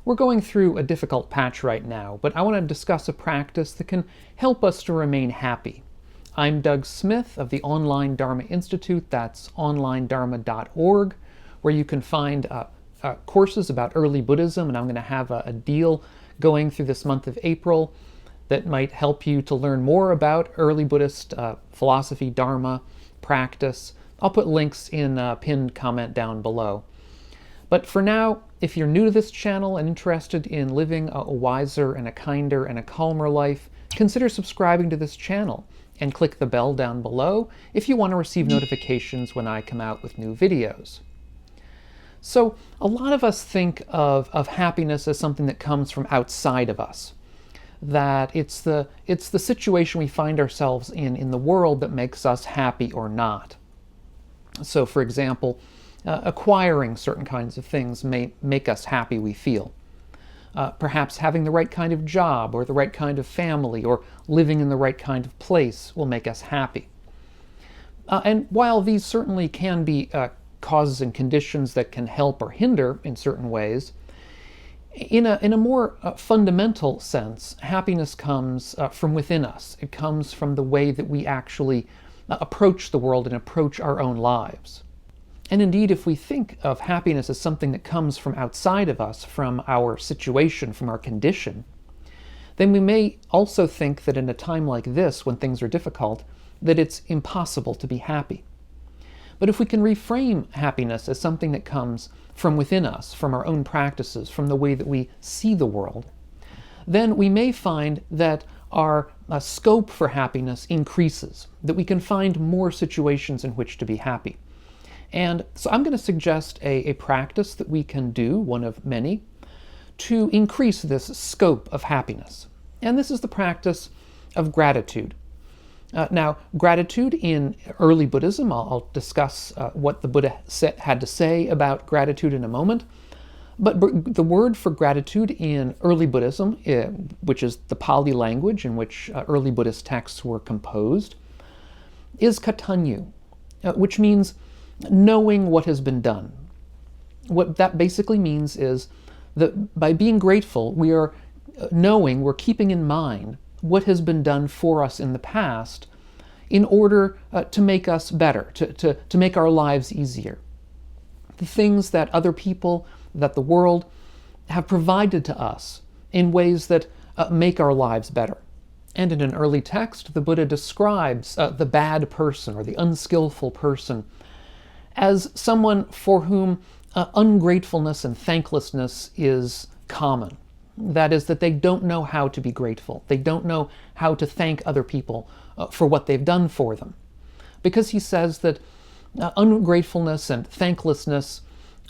We're going through a difficult patch right now, but I want to discuss a practice that can help us to remain happy. I'm Doug Smith of the Online Dharma Institute, that's onlinedharma.org, where you can find courses about early Buddhism, and I'm going to have a deal going through this month of April that might help you to learn more about early Buddhist philosophy, Dharma, practice. I'll put links in a pinned comment down below. But for now, if you're new to this channel and interested in living a wiser and a kinder and a calmer life, consider subscribing to this channel and click the bell down below if you want to receive notifications when I come out with new videos. So a lot of us think of happiness as something that comes from outside of us, that it's the situation we find ourselves in the world that makes us happy or not. So for example, acquiring certain kinds of things may make us happy, we feel. Perhaps having the right kind of job or the right kind of family or living in the right kind of place will make us happy. And while these certainly can be causes and conditions that can help or hinder in certain ways, in a more fundamental sense, happiness comes from within us. It comes from the way that we actually approach the world and approach our own lives. And indeed, if we think of happiness as something that comes from outside of us, from our situation, from our condition, then we may also think that in a time like this, when things are difficult, that it's impossible to be happy. But if we can reframe happiness as something that comes from within us, from our own practices, from the way that we see the world, then we may find that our scope for happiness increases, that we can find more situations in which to be happy. And so I'm going to suggest a practice that we can do, one of many, to increase this scope of happiness. And this is the practice of gratitude. Now, gratitude in early Buddhism, I'll discuss what the Buddha had to say about gratitude in a moment. But the word for gratitude in early Buddhism, which is the Pali language in which early Buddhist texts were composed, is katanyu, which means knowing what has been done. What that basically means is that by being grateful, we are knowing, we're keeping in mind what has been done for us in the past in order to make us better, to make our lives easier. The things that other people, that the world have provided to us in ways that make our lives better. And in an early text, the Buddha describes the bad person or the unskillful person as someone for whom ungratefulness and thanklessness is common. That is, that they don't know how to be grateful. They don't know how to thank other people for what they've done for them. Because he says that ungratefulness and thanklessness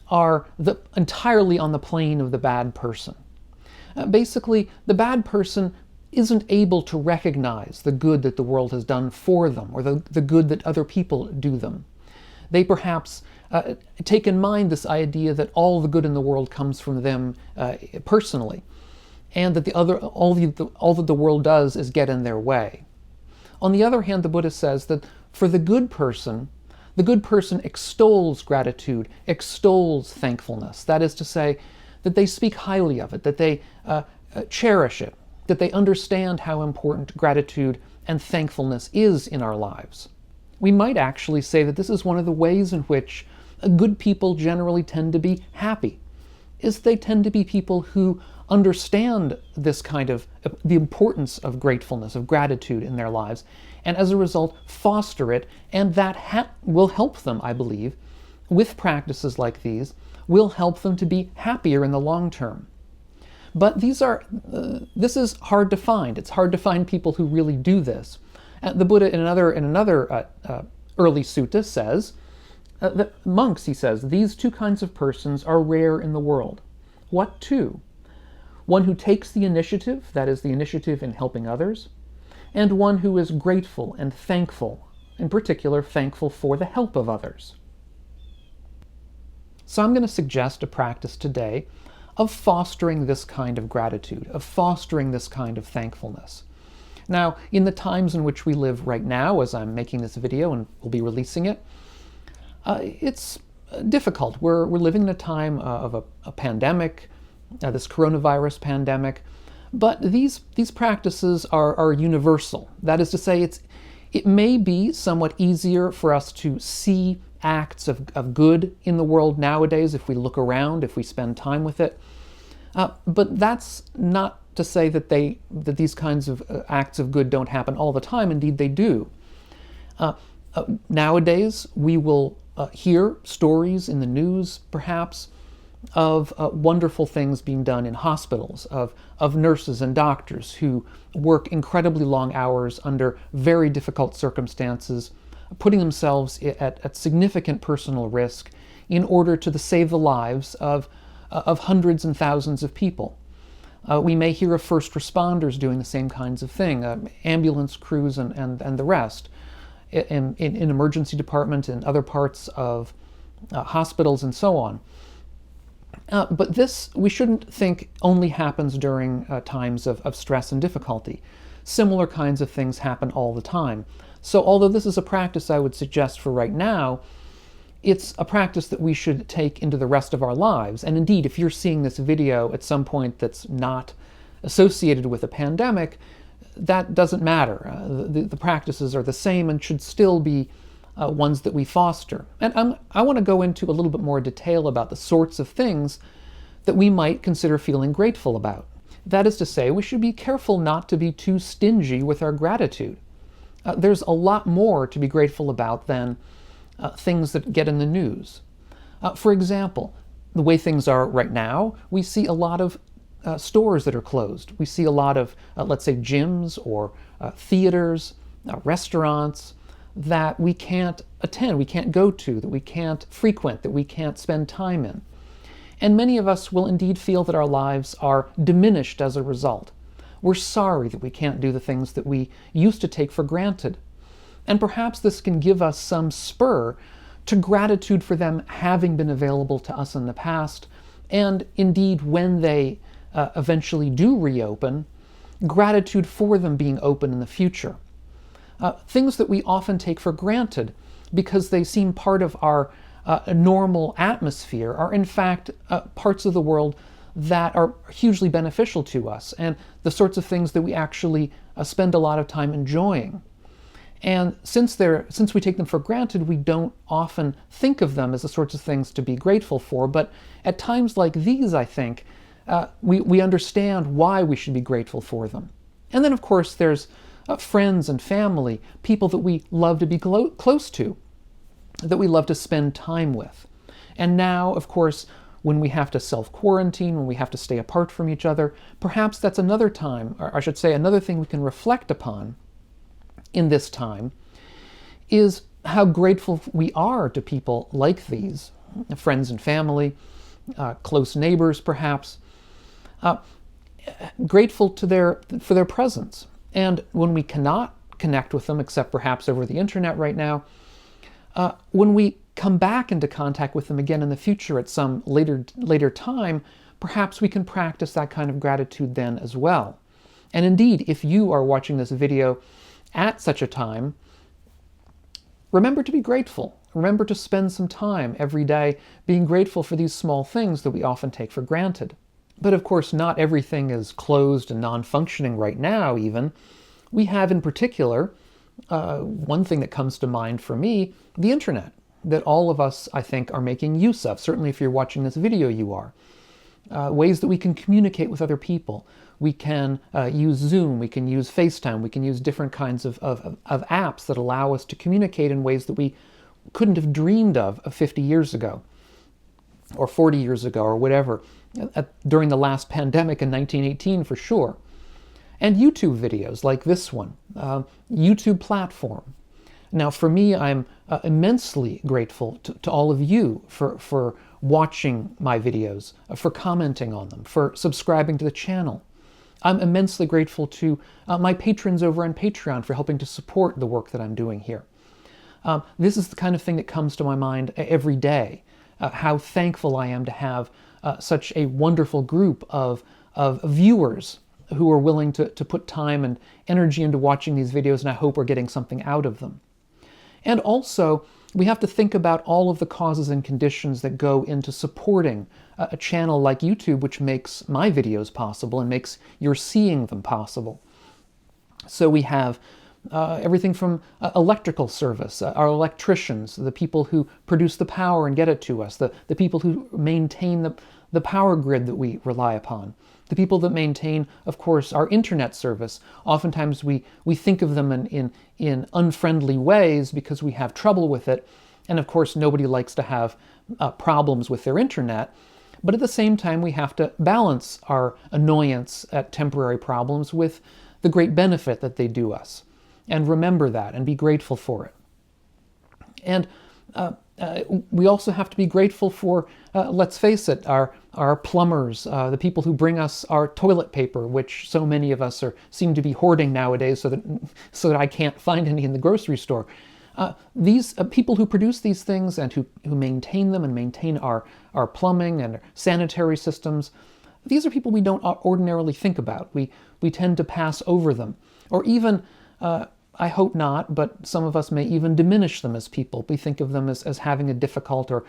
are entirely on the plane of the bad person. Basically, the bad person isn't able to recognize the good that the world has done for them or the good that other people do them. They perhaps take in mind this idea that all the good in the world comes from them personally, and that all that the world does is get in their way. On the other hand, the Buddha says that for the good person extols gratitude, extols thankfulness. That is to say, that they speak highly of it, that they cherish it, that they understand how important gratitude and thankfulness is in our lives. We might actually say that this is one of the ways in which good people generally tend to be happy, is they tend to be people who understand this kind of, the importance of gratefulness, of gratitude in their lives, and as a result foster it, and that will help them, I believe, with practices like these, will help them to be happier in the long term. But this is hard to find. It's hard to find people who really do this. The Buddha in another early sutta says, that monks, he says, these two kinds of persons are rare in the world. What two? One who takes the initiative, that is the initiative in helping others, and one who is grateful and thankful, in particular thankful for the help of others. So I'm going to suggest a practice today of fostering this kind of gratitude, of fostering this kind of thankfulness. Now, in the times in which we live right now, as I'm making this video and will be releasing it, it's difficult. We're living in a time of a pandemic, this coronavirus pandemic. But these practices are universal. That is to say, it may be somewhat easier for us to see acts of good in the world nowadays if we look around, if we spend time with it. But that's not to say that these kinds of acts of good don't happen all the time. Indeed, they do. Nowadays, we will hear stories in the news, perhaps, of wonderful things being done in hospitals, of nurses and doctors who work incredibly long hours under very difficult circumstances, putting themselves at significant personal risk in order to save the lives of hundreds and thousands of people. We may hear of first responders doing the same kinds of thing, ambulance crews and the rest, in emergency departments, in other parts of hospitals and so on. But this, we shouldn't think, only happens during times of stress and difficulty. Similar kinds of things happen all the time. So although this is a practice I would suggest for right now, it's a practice that we should take into the rest of our lives. And indeed, if you're seeing this video at some point that's not associated with a pandemic, that doesn't matter. The practices are the same and should still be ones that we foster. And I want to go into a little bit more detail about the sorts of things that we might consider feeling grateful about. That is to say, we should be careful not to be too stingy with our gratitude. There's a lot more to be grateful about than things that get in the news. For example, the way things are right now, we see a lot of stores that are closed. We see a lot of, let's say, gyms or theaters, restaurants that we can't attend, we can't go to, that we can't frequent, that we can't spend time in. And many of us will indeed feel that our lives are diminished as a result. We're sorry that we can't do the things that we used to take for granted. And perhaps this can give us some spur to gratitude for them having been available to us in the past, and indeed when they eventually do reopen, gratitude for them being open in the future. Things that we often take for granted because they seem part of our normal atmosphere are in fact parts of the world that are hugely beneficial to us, and the sorts of things that we actually spend a lot of time enjoying. And since we take them for granted, we don't often think of them as the sorts of things to be grateful for. But at times like these, I think, we understand why we should be grateful for them. And then, of course, there's friends and family, people that we love to be close to, that we love to spend time with. And now, of course, when we have to self-quarantine, when we have to stay apart from each other, perhaps that's another time, or I should say another thing we can reflect upon in this time, is how grateful we are to people like these, friends and family, close neighbors perhaps, grateful for their presence. And when we cannot connect with them, except perhaps over the internet right now, when we come back into contact with them again in the future at some later time, perhaps we can practice that kind of gratitude then as well. And indeed, if you are watching this video at such a time, remember to be grateful. Remember to spend some time every day being grateful for these small things that we often take for granted. But of course, not everything is closed and non-functioning right now even. We have in particular, one thing that comes to mind for me, the internet, that all of us, I think, are making use of. Certainly if you're watching this video, you are. Ways that we can communicate with other people. We can use Zoom, we can use FaceTime, we can use different kinds of apps that allow us to communicate in ways that we couldn't have dreamed of 50 years ago, or 40 years ago, or whatever, during the last pandemic in 1918 for sure. And YouTube videos like this one, YouTube platform. Now for me, I'm immensely grateful to all of you for watching my videos, for commenting on them, for subscribing to the channel. I'm immensely grateful to my patrons over on Patreon for helping to support the work that I'm doing here. This is the kind of thing that comes to my mind every day, how thankful I am to have such a wonderful group of viewers who are willing to put time and energy into watching these videos, and I hope we're getting something out of them. And also, we have to think about all of the causes and conditions that go into supporting a channel like YouTube, which makes my videos possible and makes your seeing them possible. So we have everything from electrical service, our electricians, the people who produce the power and get it to us, the people who maintain the power grid that we rely upon, the people that maintain, of course, our internet service. Oftentimes we think of them in unfriendly ways because we have trouble with it, and of course nobody likes to have problems with their internet. But at the same time, we have to balance our annoyance at temporary problems with the great benefit that they do us. And remember that and be grateful for it. And we also have to be grateful for, let's face it, our plumbers, the people who bring us our toilet paper, which so many of us seem to be hoarding nowadays so that I can't find any in the grocery store. These people who produce these things and who maintain them and maintain our plumbing and sanitary systems, these are people we don't ordinarily think about. We tend to pass over them. Or even, I hope not, but some of us may even diminish them as people. We think of them as having a difficult or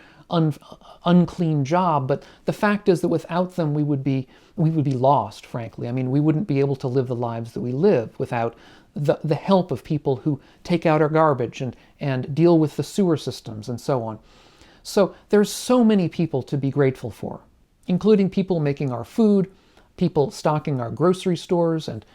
unclean job, but the fact is that without them we would be lost, frankly. I mean, we wouldn't be able to live the lives that we live without the help of people who take out our garbage and deal with the sewer systems and so on. So there's so many people to be grateful for, including people making our food, people stocking our grocery stores and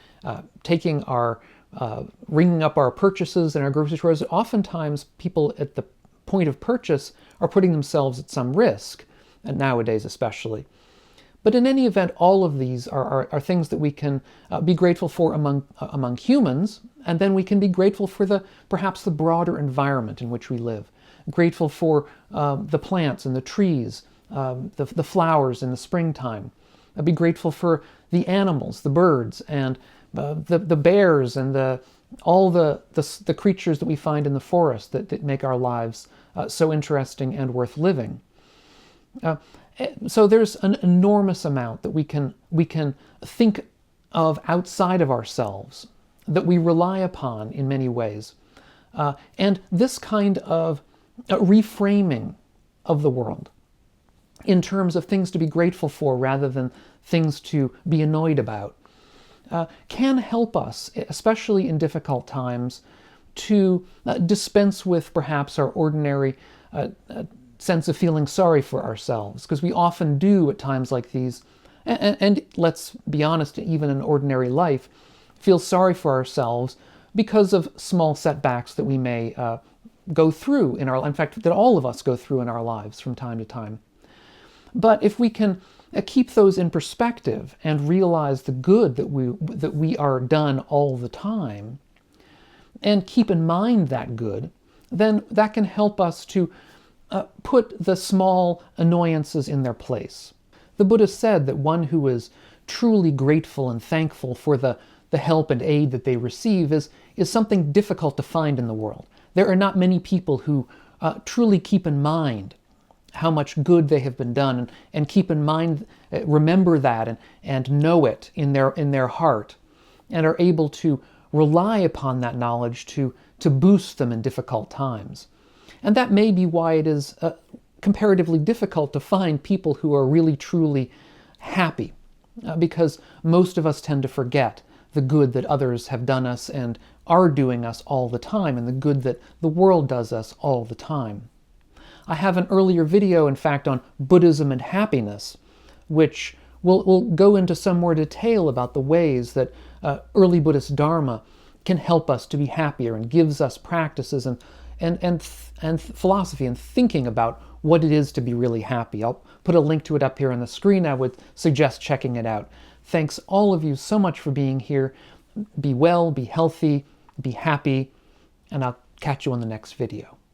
ringing up our purchases in our grocery stores. Oftentimes people at the point of purchase are putting themselves at some risk, and nowadays especially. But in any event, all of these are things that we can be grateful for among humans, and then we can be grateful for perhaps the broader environment in which we live. Grateful for the plants and the trees, the flowers in the springtime. Be grateful for the animals, the birds, and the bears, and all the creatures that we find in the forest that make our lives so interesting and worth living. So there's an enormous amount that we can think of outside of ourselves, that we rely upon in many ways. And this kind of reframing of the world in terms of things to be grateful for rather than things to be annoyed about can help us, especially in difficult times, to dispense with perhaps our ordinary sense of feeling sorry for ourselves, because we often do at times like these, and let's be honest, even in ordinary life, feel sorry for ourselves because of small setbacks that we may go through in fact, that all of us go through in our lives from time to time. But if we can keep those in perspective and realize the good that we are done all the time, and keep in mind that good, then that can help us to put the small annoyances in their place. The Buddha said that one who is truly grateful and thankful for the help and aid that they receive is something difficult to find in the world. There are not many people who truly keep in mind how much good they have been done, and keep in mind, remember that, and know it in their heart, and are able to rely upon that knowledge to boost them in difficult times. And that may be why it is comparatively difficult to find people who are really truly happy, because most of us tend to forget the good that others have done us and are doing us all the time, and the good that the world does us all the time. I have an earlier video, in fact, on Buddhism and happiness, which will go into some more detail about the ways that early Buddhist Dharma can help us to be happier, and gives us practices and philosophy and thinking about what it is to be really happy. I'll put a link to it up here on the screen. I would suggest checking it out. Thanks all of you so much for being here. Be well, be healthy, be happy, and I'll catch you on the next video.